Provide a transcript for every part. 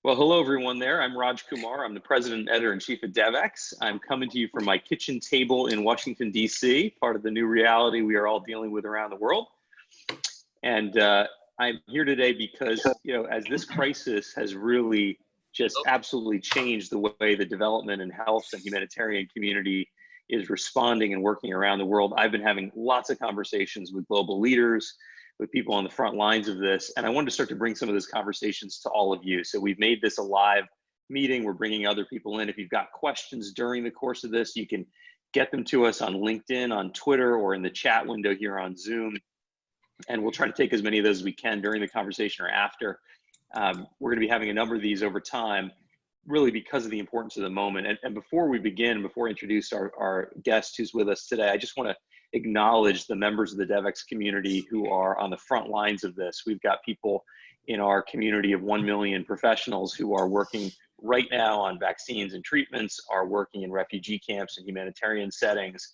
Well, hello everyone there. I'm Raj Kumar. I'm the President Editor-in-Chief of Devex. I'm coming to you from my kitchen table in Washington, D.C., part of the new reality we are all dealing with around the world. And I'm here today because, as this crisis has really just absolutely changed the way the development and health and humanitarian community is responding and working around the world. I've been having lots of conversations with global leaders, with people on the front lines of this. And I wanted to start to bring some of those conversations to all of you. So we've made this a live meeting. We're bringing other people in. If you've got questions during the course of this, you can get them to us on LinkedIn, on Twitter, or in the chat window here on Zoom. And we'll try to take as many of those as we can during the conversation or after. We're gonna be having a number of these over time, really because of the importance of the moment. And before we begin, before I introduce our guest who's with us today, I just wanna acknowledge the members of the Devex community who are on the front lines of this. We've got people in our community of 1 million professionals who are working right now on vaccines and treatments, are working in refugee camps and humanitarian settings,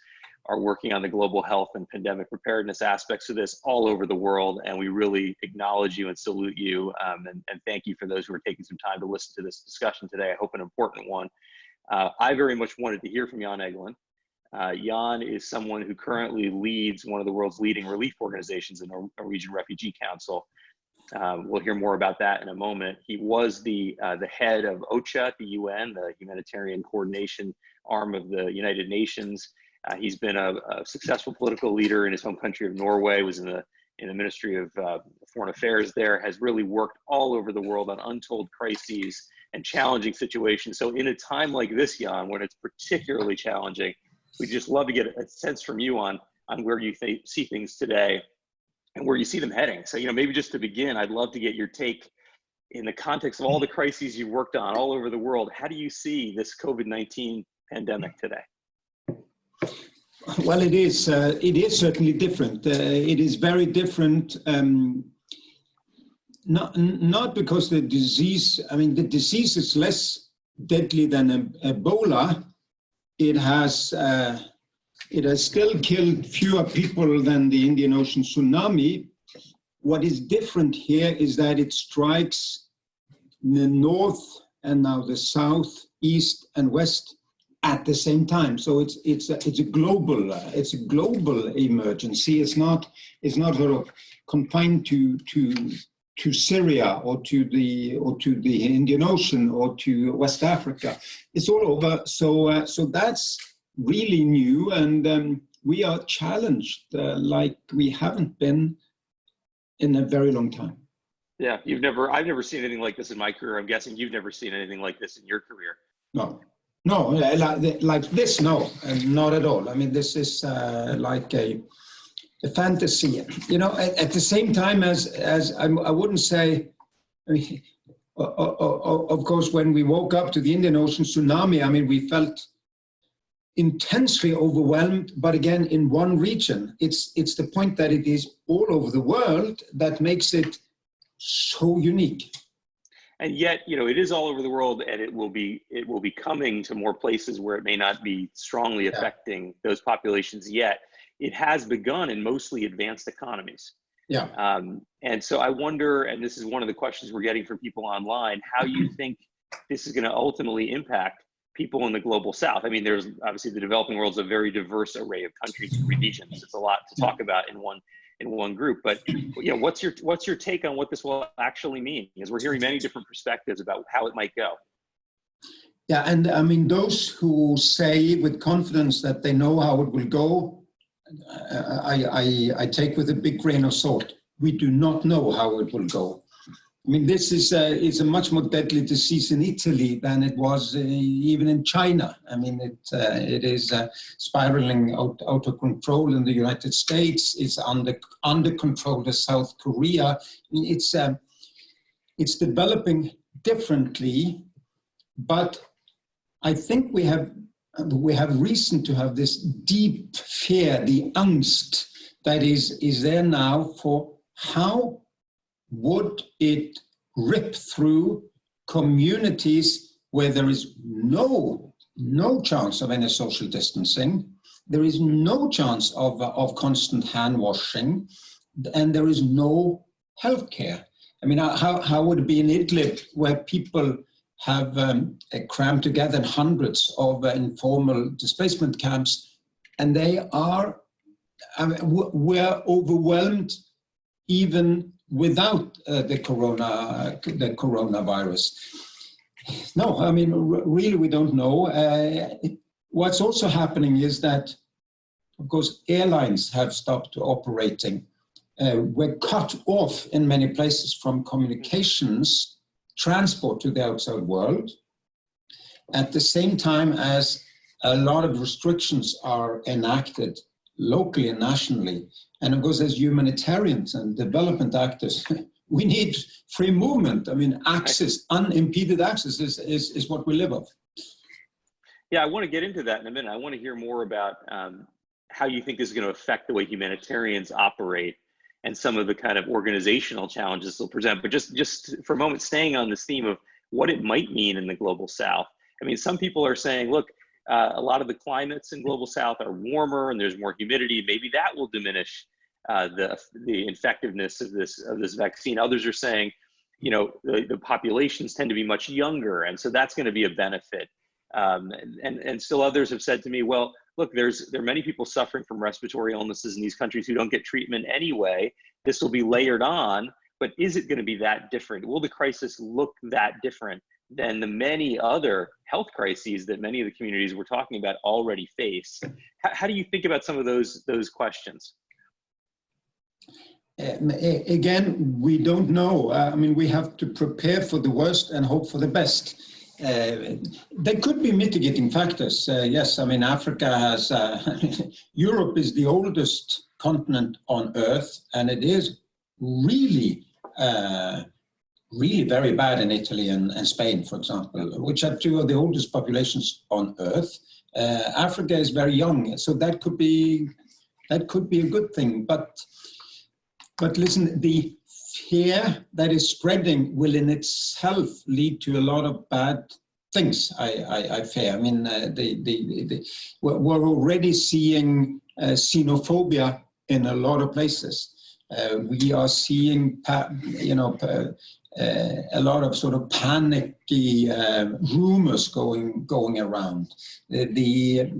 are working on the global health and pandemic preparedness aspects of this all over the world. And we really acknowledge you and salute you. And thank you for those who are taking some time to listen to this discussion today. I hope an important one. I very much wanted to hear from Jan Egeland. Jan is someone who currently leads one of the world's leading relief organizations, the Norwegian Refugee Council. We'll hear more about that in a moment. He was the head of OCHA at the UN, the Humanitarian coordination arm of the United Nations. He's been a successful political leader in his home country of Norway, was in the Ministry of Foreign Affairs there, has really worked all over the world on untold crises and challenging situations. So in a time like this, Jan, when it's particularly challenging, we'd just love to get a sense from you on where you see things today and where you see them heading. So, maybe just to begin, I'd love to get your take in the context of all the crises you've worked on all over the world. How do you see this COVID-19 pandemic today? Well, it is certainly different. It is very different, not because the disease is less deadly than Ebola. It has still killed fewer people than the Indian Ocean tsunami. What is different here is that it strikes the north and now the south, east, and west at the same time. So it's a global emergency. It's not sort of confined to Syria or to the Indian Ocean or to West Africa. It's all over. So that's really new, and we are challenged like we haven't been in a very long time. Yeah, I've never seen anything like this in my career. I'm guessing you've never seen anything like this in your career. No, like this, no, not at all. I mean, this is like a fantasy, at the same time as I wouldn't say, of course, when we woke up to the Indian Ocean tsunami, we felt intensely overwhelmed, but again, in one region. It's the point that it is all over the world that makes it so unique. And yet, it is all over the world, and it will be coming to more places where it may not be strongly affecting those populations yet. It has begun in mostly advanced economies. Yeah. And so I wonder, and this is one of the questions we're getting from people online, how you think this is going to ultimately impact people in the global south. I mean, there's obviously the developing world is a very diverse array of countries and regions. It's a lot to talk about in one group, but what's your take on what this will actually mean? Because we're hearing many different perspectives about how it might go. Yeah, and those who say with confidence that they know how it will go, I take with a big grain of salt. We do not know how it will go. This is a much more deadly disease in Italy than it was even in China. It is spiraling out of control in the United States. It's under control in South Korea. It's developing differently, but I think we have reason to have this deep fear, the angst that is there now for how would it rip through communities where there is no chance of any social distancing, there is no chance of constant hand washing, and there is no healthcare. I mean, how would it be in Idlib, where people have crammed together hundreds of informal displacement camps, and they are, we're overwhelmed even without the coronavirus. No, I mean, really, we don't know. What's also happening is that, of course, airlines have stopped operating. We're cut off in many places from communications, transport to the outside world, at the same time as a lot of restrictions are enacted locally and nationally. And of course, as humanitarians and development actors, we need free movement. I mean, access, unimpeded access is what we live off. Yeah, I want to get into that in a minute. I want to hear more about how you think this is going to affect the way humanitarians operate and some of the kind of organizational challenges they'll present. But just for a moment, staying on this theme of what it might mean in the global south. I mean, some people are saying, look, a lot of the climates in global south are warmer and there's more humidity. Maybe that will diminish the effectiveness of this vaccine. Others are saying, you know, the populations tend to be much younger, and so that's going to be a benefit. And still others have said to me, well, look, there are many people suffering from respiratory illnesses in these countries who don't get treatment anyway. This will be layered on, but is it going to be that different? Will the crisis look that different than the many other health crises that many of the communities we're talking about already face? How do you think about some of those questions? Again, we don't know. I mean, we have to prepare for the worst and hope for the best. There could be mitigating factors. Yes, I mean, Africa has, Europe is the oldest continent on Earth, and it is really, really very bad in Italy and Spain, for example, which are two of the oldest populations on Earth. Africa is very young, so that could be a good thing. But listen, the fear that is spreading will in itself lead to a lot of bad things, I fear. I mean, we're already seeing xenophobia in a lot of places. We are seeing, a lot of sort of panicky rumors going around. The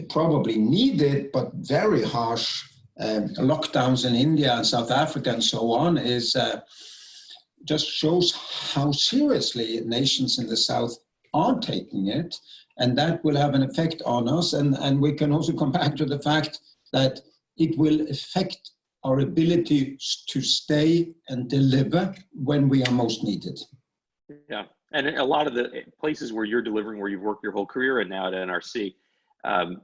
probably needed but very harsh lockdowns in India and South Africa and so on is just shows how seriously nations in the South are taking it, and that will have an effect on us. And we can also come back to the fact that it will affect our ability to stay and deliver when we are most needed. Yeah, and a lot of the places where you're delivering, where you've worked your whole career and now at NRC,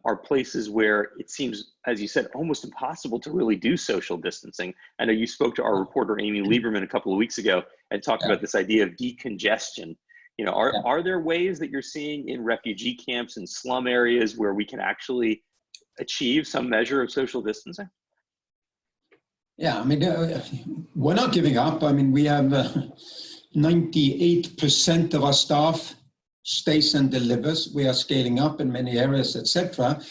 are places where it seems, as you said, almost impossible to really do social distancing. I know you spoke to our reporter, Amy Lieberman, a couple of weeks ago and talked about this idea of decongestion. You know, are there ways that you're seeing in refugee camps and slum areas where we can actually achieve some measure of social distancing? Yeah, I mean, we're not giving up. I mean, we have 98% of our staff stays and delivers. We are scaling up in many areas, etc.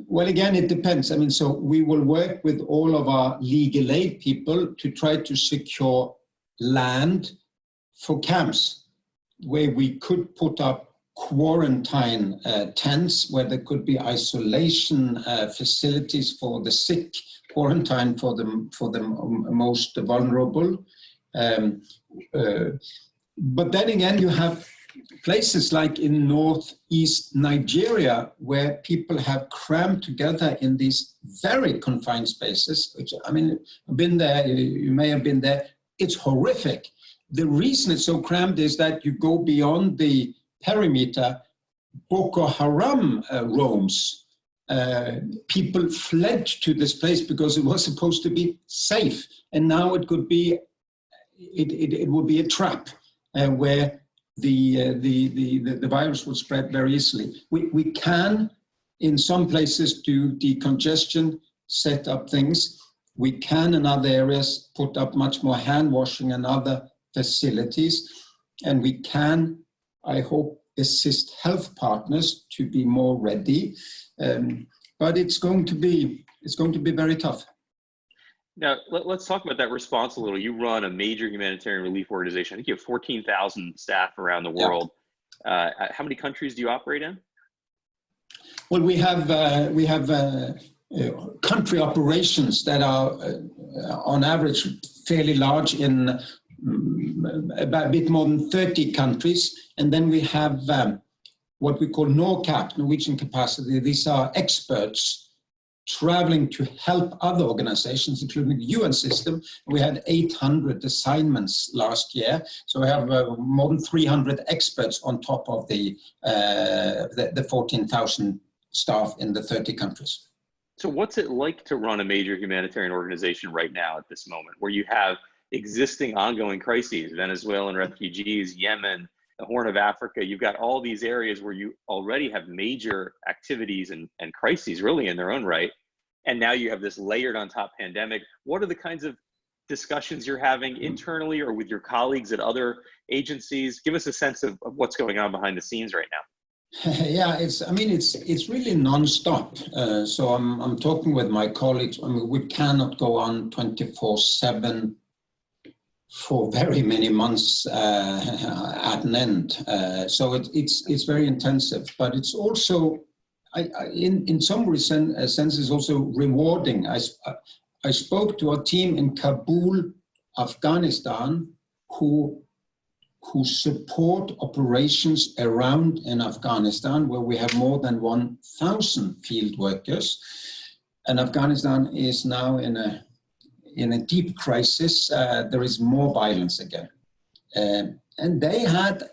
Well, again, it depends. I mean, so we will work with all of our legal aid people to try to secure land for camps where we could put up quarantine tents, where there could be isolation facilities for the sick, quarantine for the most vulnerable. But then again, you have places like in northeast Nigeria where people have crammed together in these very confined spaces, which, I mean, I've been there, you may have been there, it's horrific. The reason it's so crammed is that you go beyond the perimeter, Boko Haram roams. People fled to this place because it was supposed to be safe, and now it could be, it would be a trap. Where the virus will spread very easily. We can, in some places, do decongestion, set up things. We can, in other areas, put up much more hand washing and other facilities. And we can, I hope, assist health partners to be more ready. But it's going to be very tough. Now, let's talk about that response a little. You run a major humanitarian relief organization. I think you have 14,000 staff around the world. How many countries do you operate in? Well, we have country operations that are on average fairly large in about a bit more than 30 countries. And then we have what we call NORCAP, Norwegian capacity. These are experts traveling to help other organizations, including the UN system. We had 800 assignments last year. So we have more than 300 experts on top of the 14,000 staff in the 30 countries. So what's it like to run a major humanitarian organization right now at this moment, where you have existing ongoing crises, Venezuelan refugees, Yemen, the Horn of Africa? You've got all these areas where you already have major activities and crises really in their own right. And now you have this layered on top pandemic. What are the kinds of discussions you're having internally or with your colleagues at other agencies? Give us a sense of what's going on behind the scenes right now. Yeah, it's really nonstop. So I'm talking with my colleagues. I mean, we cannot go on 24/7 for very many months at an end. So it's very intensive, but it's also, in some senses, also rewarding. I spoke to a team in Kabul, Afghanistan, who support operations around in Afghanistan, where we have more than 1,000 field workers. And Afghanistan is now in a deep crisis. There is more violence again. And they had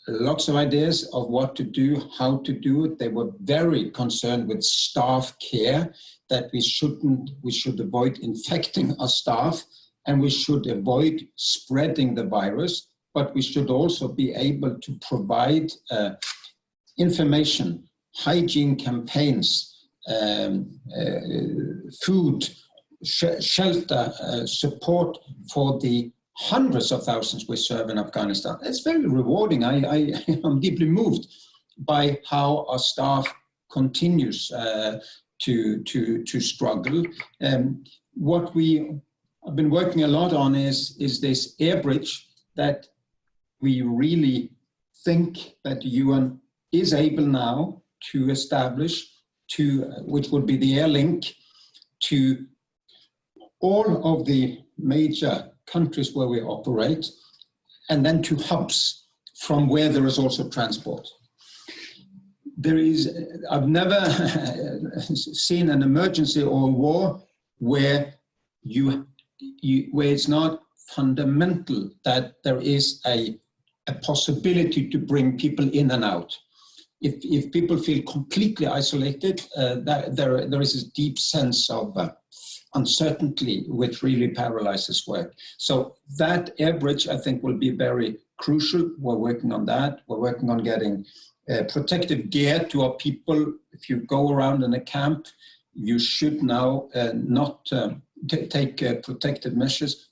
lots of ideas of what to do, how to do it. They were very concerned with staff care, that we should avoid infecting our staff, and we should avoid spreading the virus, but we should also be able to provide information, hygiene campaigns, food, shelter, support for the hundreds of thousands we serve in Afghanistan. It's very rewarding. I'm deeply moved by how our staff continues to struggle. What we have been working a lot on is this air bridge that we really think that the UN is able now to establish, which would be the air link to all of the major countries where we operate, and then to hubs from where there is also transport. I've never seen an emergency or a war where where it's not fundamental that there is a possibility to bring people in and out. If people feel completely isolated, there is a deep sense of uncertainty which really paralyzes work. So that air bridge, I think, will be very crucial. We're working on that. We're working on getting protective gear to our people. If you go around in a camp, you should now not take protective measures,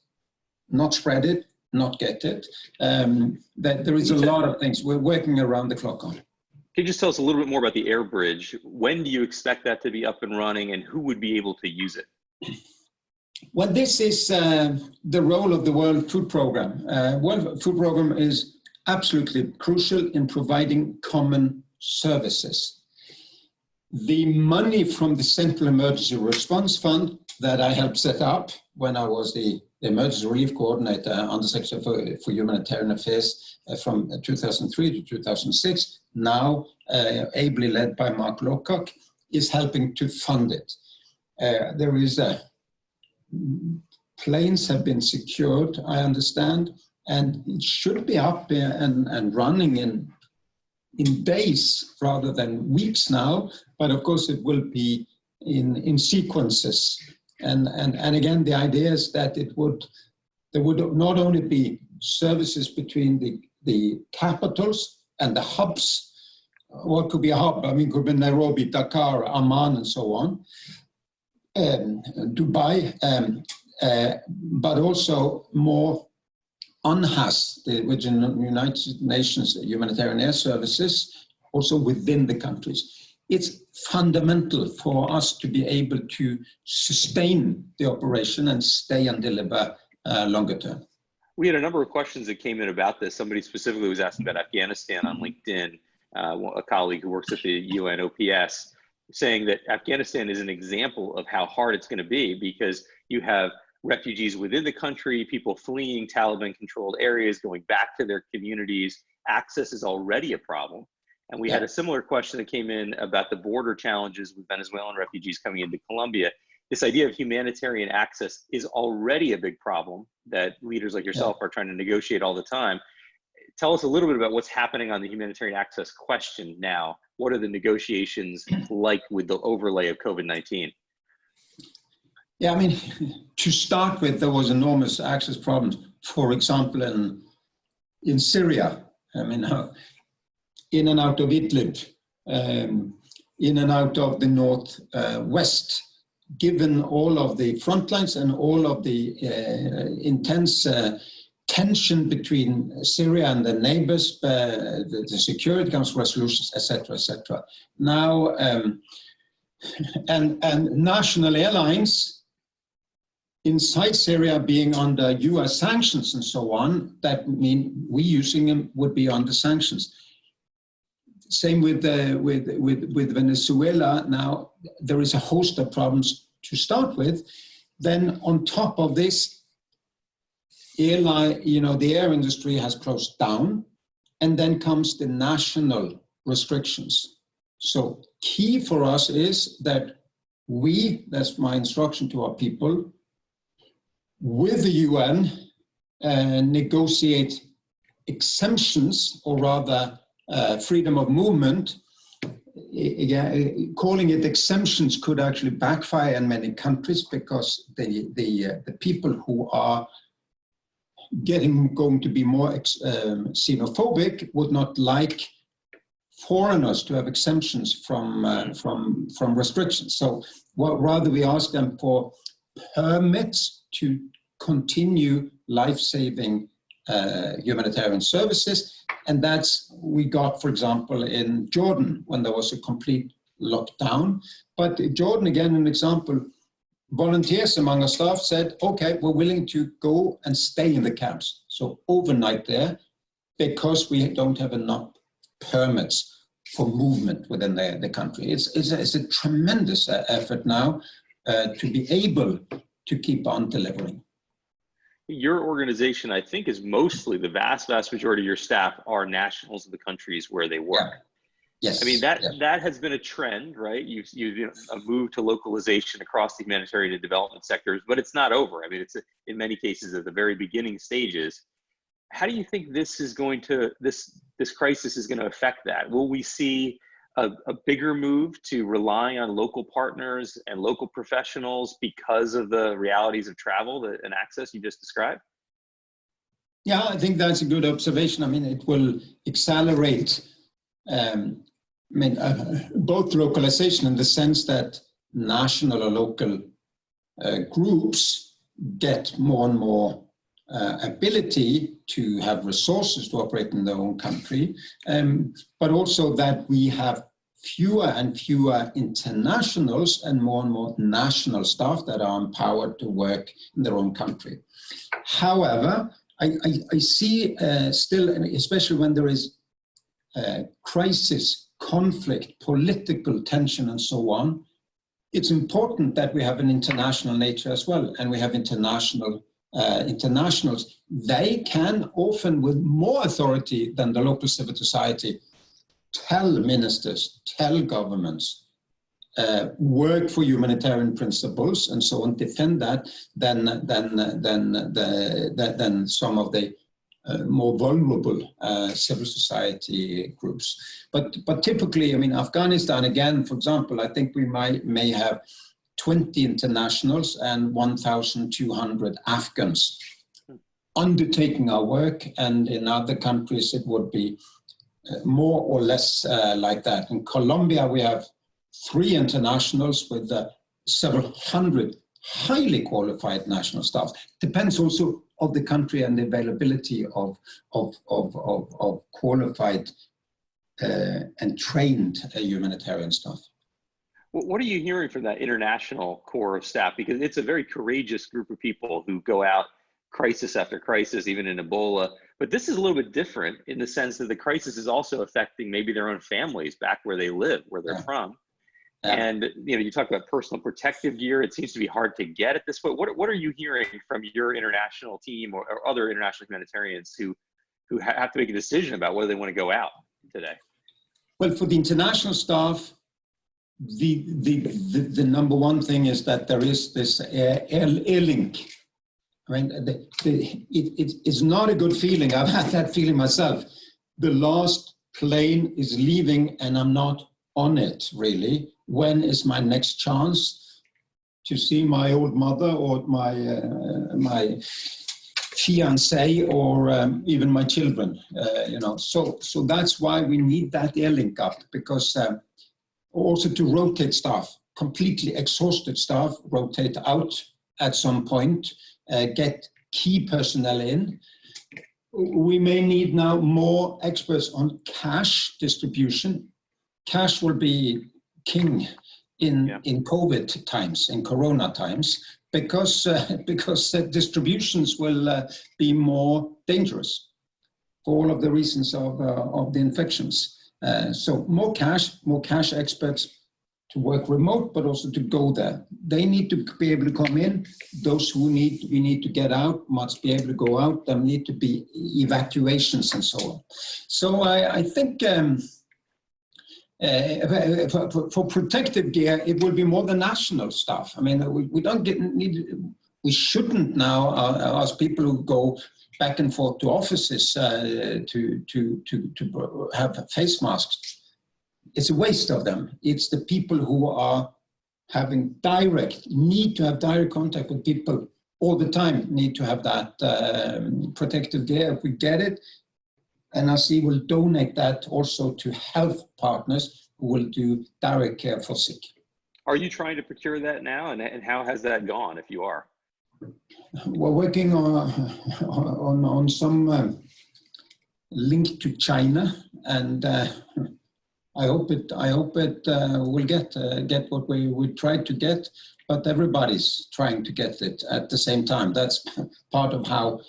not spread it, not get it. That there is a lot of things we're working around the clock on. Can you just tell us a little bit more about the air bridge? When do you expect that to be up and running, and who would be able to use it? Well, this is the role of the World Food Programme. World Food Programme is absolutely crucial in providing common services. The money from the Central Emergency Response Fund that I helped set up when I was the Emergency Relief Coordinator under Secretary for Humanitarian Affairs from 2003 to 2006, now ably led by Mark Lowcock, is helping to fund it. There is planes have been secured, I understand, and it should be up and running in days rather than weeks now. But of course, it will be in sequences. And again, the idea is that there would not only be services between the capitals and the hubs. What could be a hub? I mean, could be Nairobi, Dakar, Amman, and so on. Dubai, but also more UNHAS, which is United Nations Humanitarian Air Services, also within the countries. it's fundamental for us to be able to sustain the operation and stay and deliver longer term. We had a number of questions that came in about this. Somebody specifically was asking about Afghanistan on LinkedIn, a colleague who works at the UN OPS, saying that Afghanistan is an example of how hard it's going to be because you have refugees within the country, people fleeing Taliban-controlled areas, going back to their communities. Access is already a problem. And we had a similar question that came in about the border challenges with Venezuelan refugees coming into Colombia. This idea of humanitarian access is already a big problem that leaders like yourself are trying to negotiate all the time. Tell us a little bit about what's happening on the humanitarian access question now. What are the negotiations like with the overlay of COVID-19? Yeah, I mean, to start with, there was enormous access problems. For example, in Syria, I mean, in and out of Idlib, in and out of the northwest, given all of the front lines and all of the intense tension between Syria and the neighbors, the Security Council resolutions, etc., etc. Now, and national airlines inside Syria being under US sanctions and so on, that mean we using them would be under sanctions. Same with Venezuela. Now, there is a host of problems to start with. Then on top of this, the air industry has closed down, and then comes the national restrictions. So key for us is that that's my instruction to our people, with the UN, negotiate exemptions, or rather freedom of movement. Calling it exemptions could actually backfire in many countries, because the people who are going to be more xenophobic would not like foreigners to have exemptions from restrictions. So rather we ask them for permits to continue life-saving humanitarian services. And that's we got, for example, in Jordan, when there was a complete lockdown. But Jordan, again, an example, volunteers among our staff said, okay, we're willing to go and stay in the camps. So overnight there, because we don't have enough permits for movement within the country. It's a tremendous effort now to be able to keep on delivering. Your organization, I think, is mostly, the vast majority of your staff are nationals of the countries where they work. Yeah. Yes. I mean, that has been a trend, right? You've a move to localization across the humanitarian and development sectors, but it's not over. I mean, it's in many cases at the very beginning stages. How do you think this crisis is going to affect that? Will we see a bigger move to rely on local partners and local professionals because of the realities of travel and access you just described? Yeah, I think that's a good observation. I mean, it will accelerate both localization in the sense that national or local groups get more and more ability to have resources to operate in their own country, but also that we have fewer and fewer internationals and more national staff that are empowered to work in their own country. However, I see still, especially when there is crisis, conflict, political tension, and so on, it's important that we have an international nature as well, and we have internationals. They can often, with more authority than the local civil society, tell ministers, tell governments, work for humanitarian principles and so on, defend that than some of the more vulnerable civil society groups. But typically, I mean, Afghanistan, again, for example, I think we may have 20 internationals and 1,200 Afghans undertaking our work, and in other countries it would be more or less like that. In Colombia, we have 3 internationals with several hundred highly qualified national staff. Depends also of the country and the availability of qualified and trained humanitarian staff. What are you hearing from that international core of staff? Because it's a very courageous group of people who go out crisis after crisis, even in Ebola. But this is a little bit different in the sense that the crisis is also affecting maybe their own families back where they live, where they're from. And you talk about personal protective gear. It seems to be hard to get at this point. What are you hearing from your international team or other international humanitarians who have to make a decision about whether they want to go out today? Well, for the international staff, the number one thing is that there is this air link. I mean, it's not a good feeling. I've had that feeling myself. The last plane is leaving and I'm not on it, really. When is my next chance to see my old mother or my fiancé or even my children? So that's why we need that air link up, because also to rotate staff, completely exhausted staff, rotate out at some point, get key personnel in. We may need now more experts on cash distribution. Cash will be king in COVID times, in Corona times, because distributions will be more dangerous for all of the reasons of the infections. So more cash experts to work remote, but also to go there. They need to be able to come in. Those we need to get out must be able to go out. There need to be evacuations and so on. So I think for protective gear, it will be more the national stuff. I mean, we shouldn't now ask people who go back and forth to offices to have face masks. It's a waste of them. It's the people who are having need to have direct contact with people all the time, need to have that protective gear. If we get it, NRC will donate that also to health partners who will do direct care for sick. Are you trying to procure that now? And how has that gone, if you are? We're working on some link to China, and I hope it will get what we tried to get, but everybody's trying to get it at the same time. That's part of how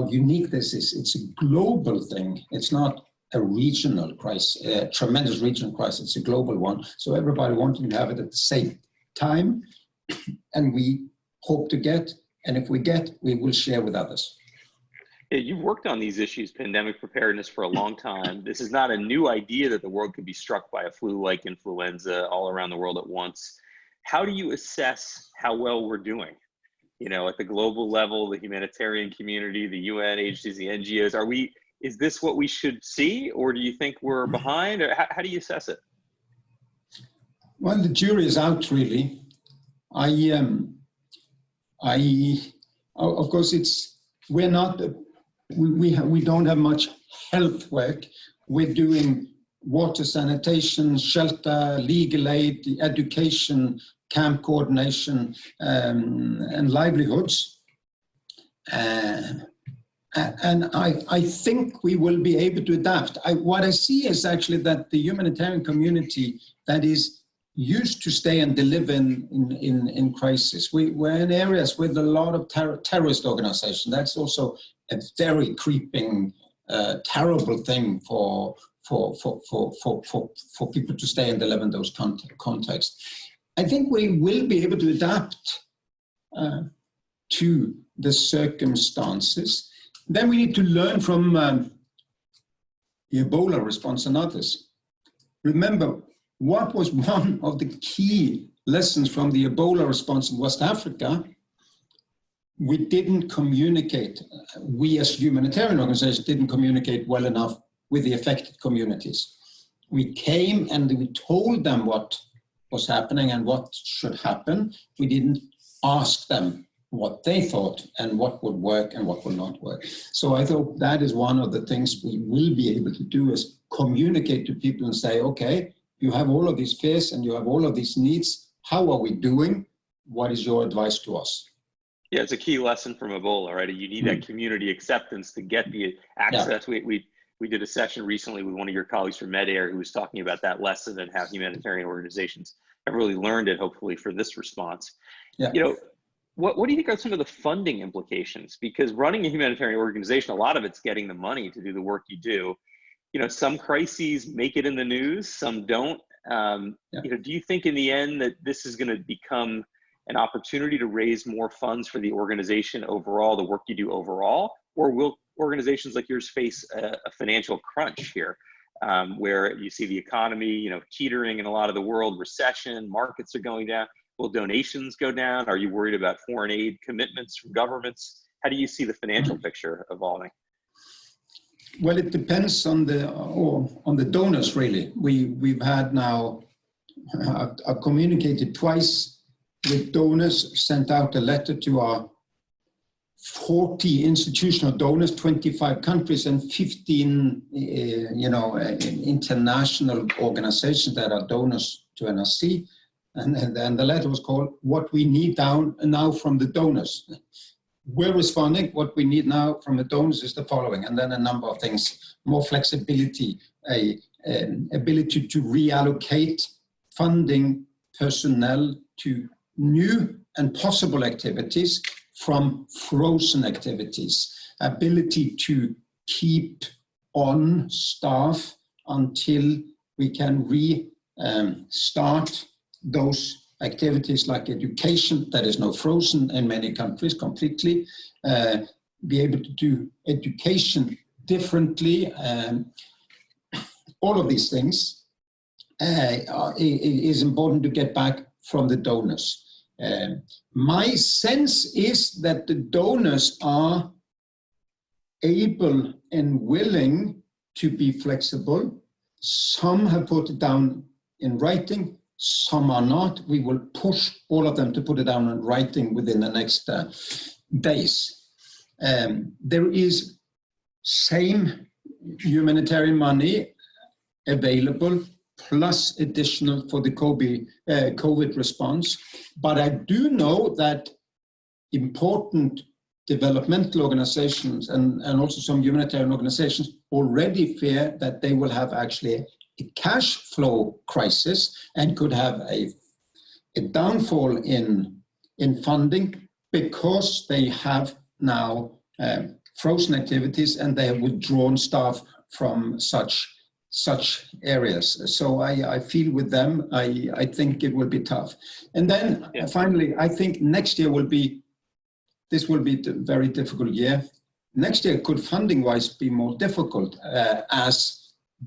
unique this is. It's a global thing. It's not a regional crisis, a tremendous regional crisis. It's a global one. So everybody wanting to have it at the same time, and we hope to get. And if we get, we will share with others. Yeah, you've worked on these issues, pandemic preparedness, for a long time. This is not a new idea that the world could be struck by a flu-like influenza all around the world at once. How do you assess how well we're doing? At the global level, the humanitarian community, the UN agencies, the NGOs, is this what we should see? Or do you think we're behind? Or how do you assess it? Well, the jury is out, really. Of course, we don't have much health work. We're doing water sanitation, shelter, legal aid, education, camp coordination, and livelihoods. And I think we will be able to adapt. What I see is actually that the humanitarian community that is used to stay and deliver in crisis. We're in areas with a lot of terrorist organizations. That's also a very creeping, terrible thing for people to stay and deliver in those contexts. I think we will be able to adapt to the circumstances. Then we need to learn from the Ebola response and others. Remember, what was one of the key lessons from the Ebola response in West Africa? We didn't communicate. We as humanitarian organizations didn't communicate well enough with the affected communities. We came and we told them what was happening and what should happen. We didn't ask them what they thought and what would work and what would not work. So I thought that is one of the things we will be able to do, is communicate to people and say, okay, you have all of these fears and you have all of these needs. How are we doing? What is your advice to us? Yeah, it's a key lesson from Ebola, right? You need that community acceptance to get the access. Yeah. We did a session recently with one of your colleagues from MedAir who was talking about that lesson and how humanitarian organizations I've really learned it, hopefully, for this response. Yeah. You know, what do you think are some of the funding implications? Because running a humanitarian organization, a lot of it's getting the money to do the work you do. You know, some crises make it in the news, some don't. You know, do you think in the end that this is going to become an opportunity to raise more funds for the organization overall, the work you do overall, or will organizations like yours face a financial crunch here, where you see the economy, you know, teetering in a lot of the world, recession, markets are going down? Will donations go down? Are you worried about foreign aid commitments from governments? How do you see the financial picture evolving? Well, it depends on the donors, really. We've had now, I've communicated twice with donors, sent out a letter to our 40 institutional donors, 25 countries, and 15, international organizations that are donors to NRC. And the letter was called "What We Need Now from the Donors." We're responding. What we need now from the donors is the following, and then a number of things: more flexibility, an ability to reallocate funding, personnel to new and possible activities from frozen activities, ability to keep on staff until we can restart those activities like education that is now frozen in many countries completely, be able to do education differently. All of these things is important to get back from the donors. My sense is that the donors are able and willing to be flexible. Some have put it down in writing, some are not. We will push all of them to put it down in writing within the next days. There is same humanitarian money available, plus additional for the COVID response. But I do know that important developmental organizations and also some humanitarian organizations already fear that they will have actually a cash flow crisis and could have a downfall in funding because they have now frozen activities and they have withdrawn staff from such areas. So I feel with them, I think it will be tough. And then finally, I think next year this will be a very difficult year. Next year could funding-wise be more difficult as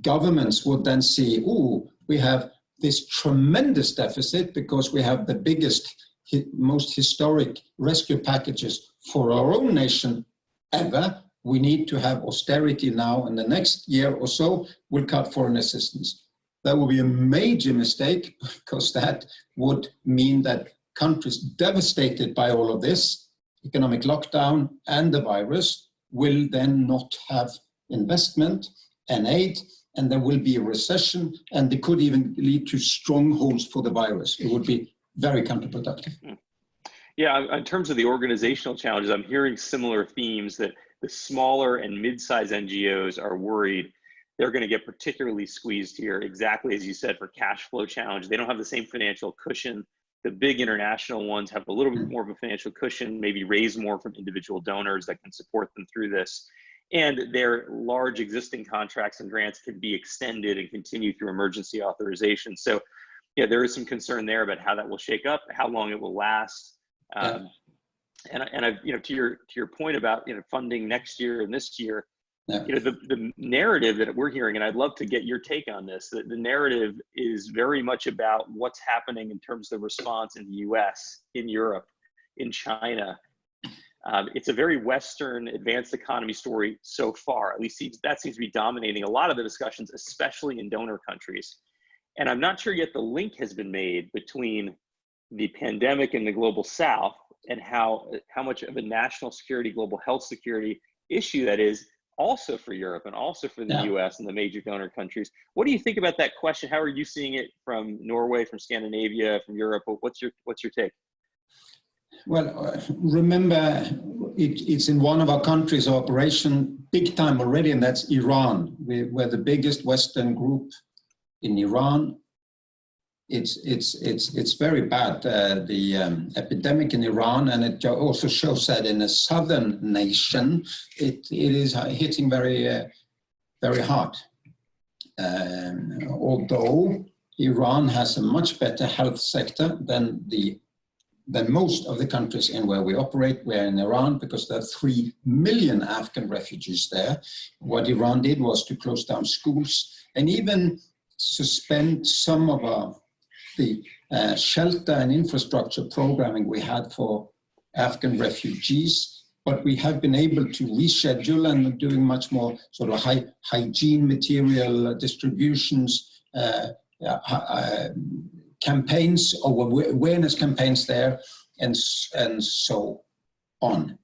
governments would then see, we have this tremendous deficit because we have the biggest, most historic rescue packages for our own nation ever. We need to have austerity now, and the next year or so we'll cut foreign assistance. That would be a major mistake because that would mean that countries devastated by all of this, economic lockdown and the virus, will then not have investment and aid, and there will be a recession, and it could even lead to strongholds for the virus. It would be very counterproductive. Yeah, in terms of the organizational challenges, I'm hearing similar themes that the smaller and mid-sized NGOs are worried they're going to get particularly squeezed here, exactly as you said, for cash flow challenge. They don't have the same financial cushion. The big international ones have a little bit more of a financial cushion, maybe raise more from individual donors that can support them through this. And their large existing contracts and grants can be extended and continue through emergency authorization. So yeah, there is some concern there about how that will shake up, how long it will last. And I, to your point about funding next year and this year, the narrative that we're hearing, and I'd love to get your take on this, that the narrative is very much about what's happening in terms of the response in the US, in Europe, in China. It's a very Western advanced economy story so far. At least that seems to be dominating a lot of the discussions, especially in donor countries. And I'm not sure yet the link has been made between the pandemic in the global South and how much of a national security, global health security issue that is also for Europe and also for the US and the major donor countries. What do you think about that question? How are you seeing it from Norway, from Scandinavia, from Europe? What's your take? Well, remember, it's in one of our countries of operation big time already, and that's Iran. We're the biggest Western group in Iran. it's very bad. The epidemic in Iran, and it also shows that in a southern nation, it is hitting very very hard. Although Iran has a much better health sector than most of the countries in where we operate. We're in Iran because there are 3 million Afghan refugees there. What Iran did was to close down schools and even suspend some of the shelter and infrastructure programming we had for Afghan refugees. But we have been able to reschedule and doing much more sort of hygiene material distributions, campaigns or awareness campaigns there, and so on.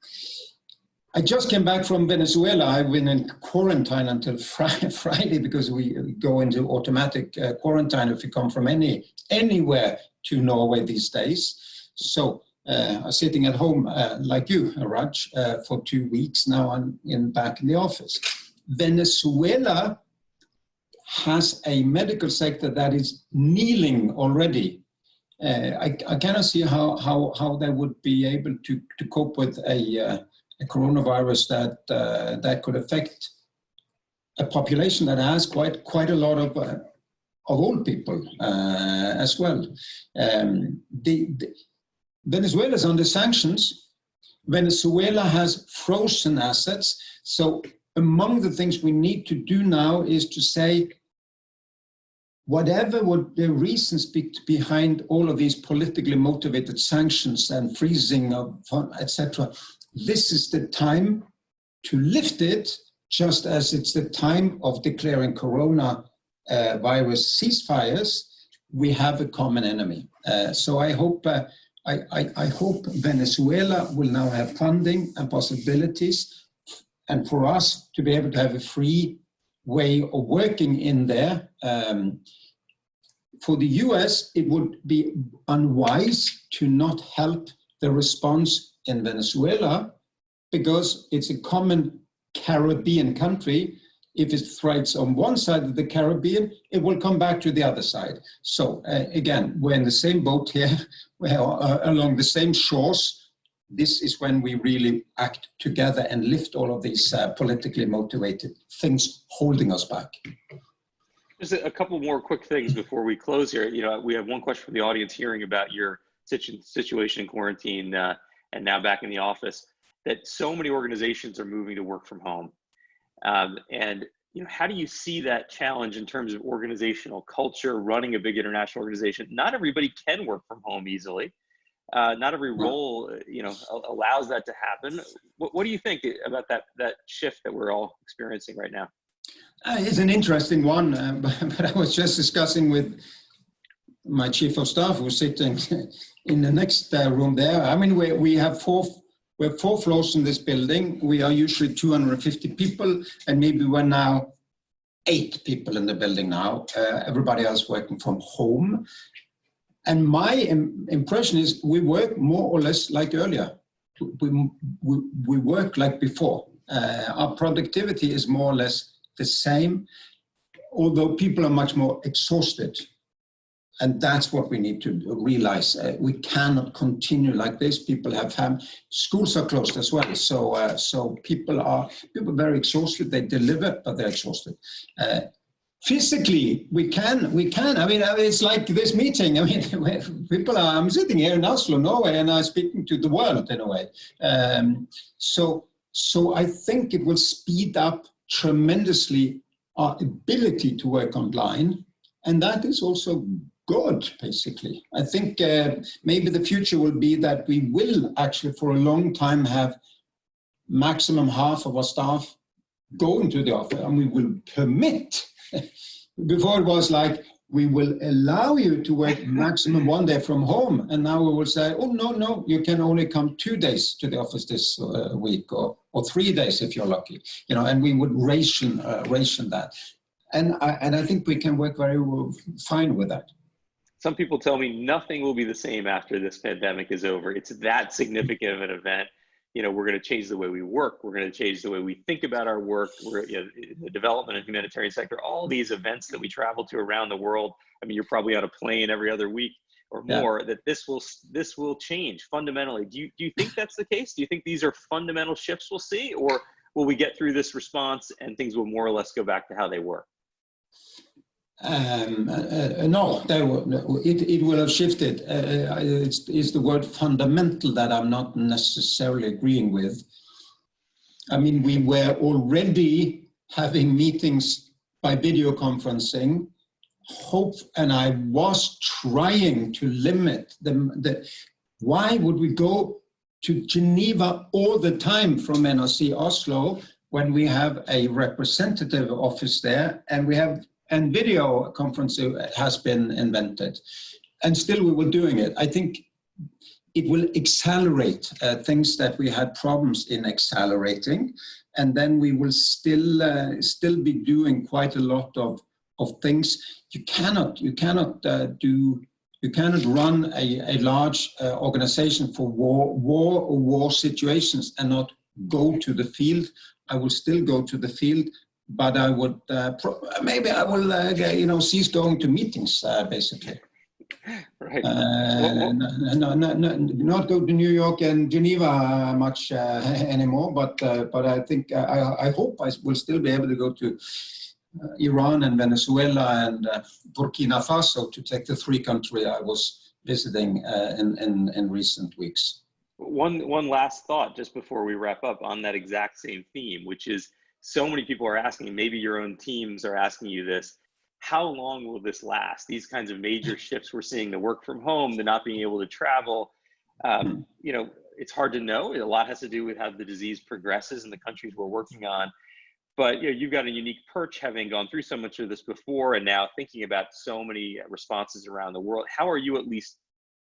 I just came back from Venezuela. I've been in quarantine until Friday because we go into automatic quarantine if you come from anywhere to Norway these days. So I'm sitting at home like you, Raj, for 2 weeks now. I'm back in the office. Venezuela has a medical sector that is kneeling already. I cannot see how they would be able to cope with a coronavirus that could affect a population that has quite a lot of old people as well. Venezuela is under sanctions. Venezuela has frozen assets. So among the things we need to do now is to say, whatever would the reasons be behind all of these politically motivated sanctions and freezing of etc., this is the time to lift it, just as it's the time of declaring corona virus ceasefires. We have a common enemy. So I hope Venezuela will now have funding and possibilities, and for us to be able to have a free way of working in there. For the US, it would be unwise to not help the response in Venezuela because it's a common Caribbean country. If it thrives on one side of the Caribbean, it will come back to the other side. So again, we're in the same boat here, we're along the same shores. This is when we really act together and lift all of these politically motivated things holding us back. Just a couple more quick things before we close here. You know, we have one question from the audience hearing about your situation in quarantine and now back in the office, that so many organizations are moving to work from home. And you know, how do you see that challenge in terms of organizational culture, running a big international organization? Not everybody can work from home easily. Not every role, you know, allows that to happen. What do you think about that shift that we're all experiencing right now? It's an interesting one, but I was just discussing with my chief of staff who's sitting in the next room there. I mean, we have four floors in this building. We are usually 250 people, and maybe we're now 8 people in the building now. Everybody else working from home. And my impression is we work more or less like earlier. We work like before. Our productivity is more or less the same, although people are much more exhausted. And that's what we need to realize. We cannot continue like this. People have schools are closed as well. So people are very exhausted. They deliver, but they're exhausted. Physically, we can. I mean, it's like this meeting. I mean, I'm sitting here in Oslo, Norway, and I'm speaking to the world in a way. So I think it will speed up tremendously our ability to work online, and that is also good, basically. I think maybe the future will be that we will actually for a long time have maximum half of our staff going to the office, and we will permit. Before it was like, we will allow you to work maximum 1 day from home, and now we will say, oh, no, you can only come 2 days to the office this week, or 3 days if you're lucky, you know, and we would ration that. And I think we can work very fine with that. Some people tell me nothing will be the same after this pandemic is over. It's that significant of an event. we're going to change the way we work. We're going to change the way we think about our work. We're the development and humanitarian sector, all these events that we travel to around the world. I mean, you're probably on a plane every other week or more, that this will change fundamentally. Do you think that's the case? Do you think these are fundamental shifts we'll see, or will we get through this response and things will more or less go back to how they were? No, it will have shifted. It's the word fundamental that I'm not necessarily agreeing with. I mean, we were already having meetings by video conferencing. And I was trying to limit why would we go to Geneva all the time from NRC Oslo when we have a representative office there and video conferencing has been invented, and still we were doing it. I think it will accelerate things that we had problems in accelerating, and then we will still be doing quite a lot of things. You cannot run a large organization for war situations and not go to the field. I will still go to the field, but I would maybe I will cease going to meetings basically. Right. Not go to New York and Geneva much anymore. But I think I hope I will still be able to go to Iran and Venezuela and Burkina Faso, to take the 3 countries I was visiting in recent weeks. One last thought just before we wrap up on that exact same theme, which is so many people are asking, maybe your own teams are asking you this, how long will this last? These kinds of major shifts we're seeing, the work from home, the not being able to travel, it's hard to know. A lot has to do with how the disease progresses in the countries we're working on. But you've got a unique perch, having gone through so much of this before and now thinking about so many responses around the world. How are you at least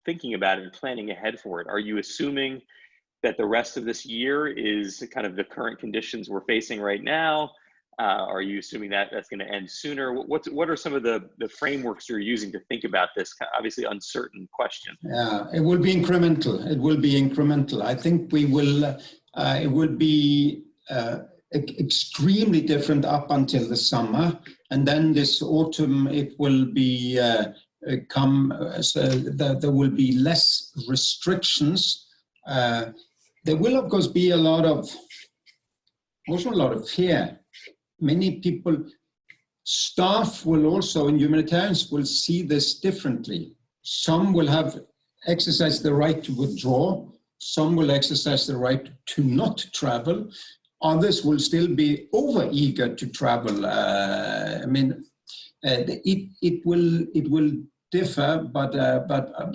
thinking about it and planning ahead for it? Are you assuming that the rest of this year is kind of the current conditions we're facing right now? Are you assuming that that's going to end sooner? What are some of the frameworks you're using to think about this obviously uncertain question? Yeah, it will be incremental. It will be incremental. I think we will. It will be extremely different up until the summer, and then this autumn it will be there will be less restrictions. There will of course be also a lot of fear. Many people, staff will also, and humanitarians will see this differently. Some will have exercised the right to withdraw. Some will exercise the right to not travel. Others will still be over-eager to travel. It will differ, but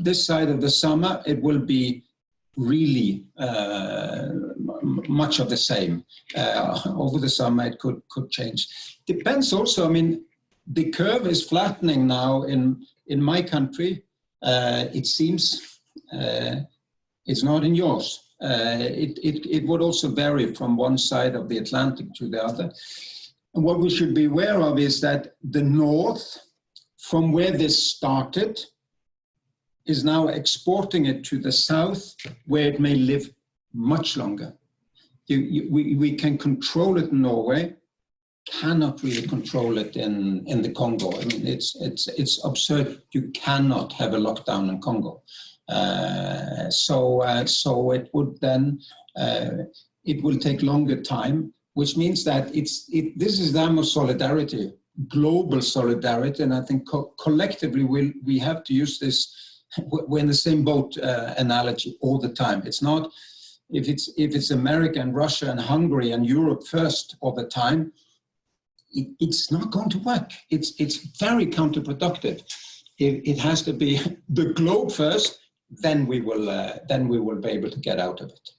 this side of the summer, it will be really much of the same. Over the summer, it could change. Depends also, the curve is flattening now in my country. It seems it's not in yours. It would also vary from one side of the Atlantic to the other. And what we should be aware of is that the north, from where this started, is now exporting it to the south, where it may live much longer. We can control it in Norway, cannot really control it in the Congo. It's absurd. You cannot have a lockdown in Congo. So it would then, it will take longer time, which means that this is the time of solidarity, global solidarity, and I think collectively we have to use this. We're in the same boat analogy all the time. It's not, if it's America and Russia and Hungary and Europe first all the time, it's not going to work. It's very counterproductive. It has to be the globe first, then we will be able to get out of it.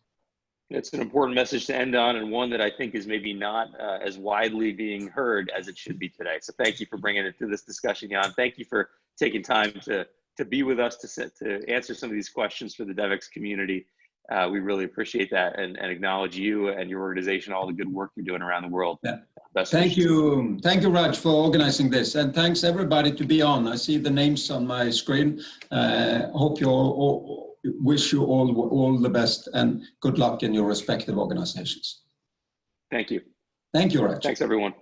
It's an important message to end on, and one that I think is maybe not as widely being heard as it should be today. So thank you for bringing it to this discussion, Jan. Thank you for taking time to be with us, to answer some of these questions for the Devex community. We really appreciate that and acknowledge you and your organization, all the good work you're doing around the world. Yeah. Thank you, Raj, for organizing this, and thanks everybody to be on. I see the names on my screen. Hope you wish you all the best and good luck in your respective organizations. Thank you. Thank you, Raj. Thanks, everyone.